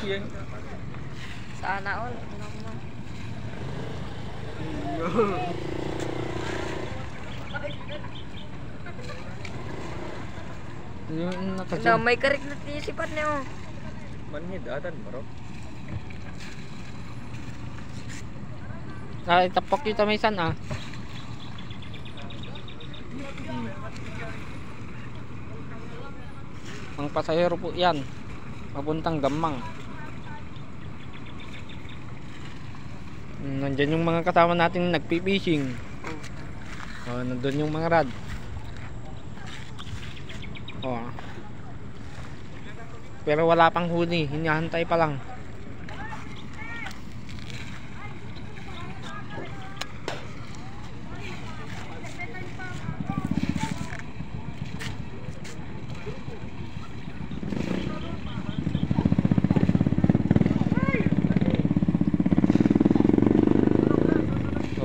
yan. Sana all. Na may karik na tisipan niyo. Manhid atan bro. Ay, tapok kita may san ah. Ang pasahero po yan. Papuntang Gamang. Nandyan yung mga kasama natin nagpipishing. Oh, nandun yung mga rad. Oh. Pero wala pang huli, hinahantay pa lang.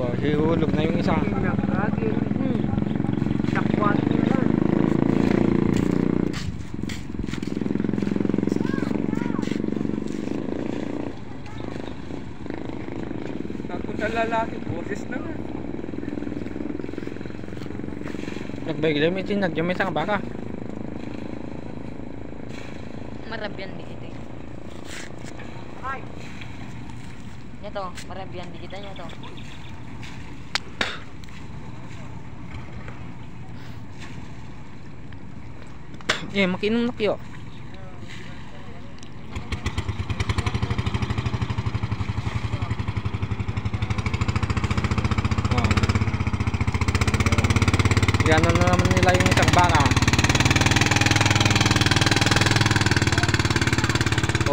Oh, hihulog na yung isa. Lalaki, boses na nga. Nagbigay may sinadya sa baka. Marabyan di kita. Ay. Nito, marabyan di kita niya to. Eh, makinom na kayo. Gano'n na naman nila yung isang baka.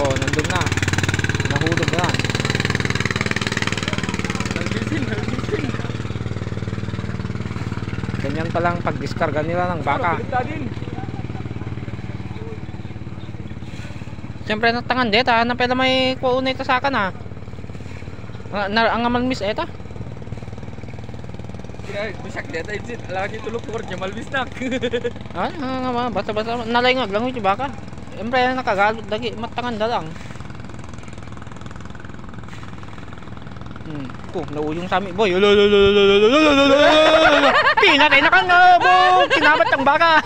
Oh, nandun na. Nahulog na. Ganyan palang pag-discarga nila ng baka. Siyempre natangan dito ha. Napela may kuunay tasakan ha. Ang amalmis eta. Bisak data izin, lagi tulog ko niya malbisnak. Basta nalaingag lang yung baka. Siyempre nakagalot dagi, matangan da lang. Nauyong sa amin, boy. Pinatay na ka nga, boy. Kinabat ang baka.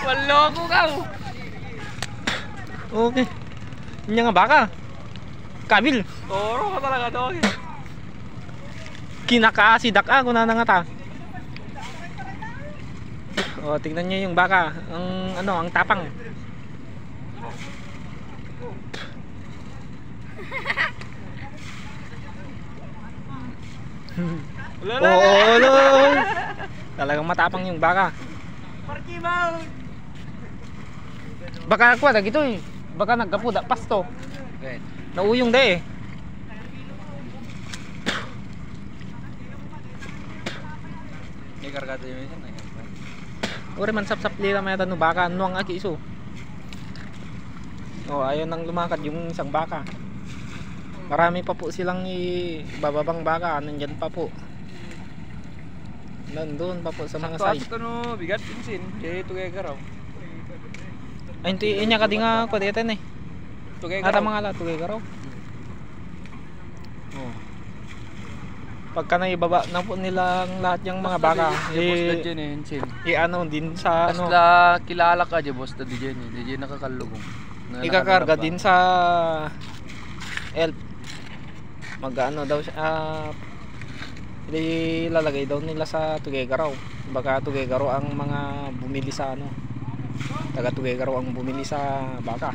Walo ko ka. Okay. Hindi nga baka. Kabil. Toro ka talaga dog. Kinakaasidak ako na nangata. Oh, tingnan niyo yung baka, ang tapang. Oh, talagang matapang yung baka. Baka kuha gito eh. Baka naggapuda pasto. Nauyong da eh. Kargado yun yan. Ore man sap-sap lira may tanu baka nuang aki iso. Oh, ayaw nang lumakad yung isang baka. Marami pa po silang ibababang baka, nandyan pa po. Nandun pa po sa mga side. Sakto no, bigat pinsin. Kaya ito kaya garaw. Ay, hindi inya ka di nga ko dito eh. Ito kaya Ata garaw. mga la tugay garaw. Oh. Pagka naibaba na po nilang lahat yung mga baka, ano din sa ano, Basta kilala ka dyan, boss, di dyan eh. Di dyan nakakalugong. ikakarga din sa elf. Mag-ano daw siya, ilalagay daw nila sa Tuguegarao. Baka Tuguegarao ang mga bumili sa ano, taga Tuguegarao ang bumili sa baka.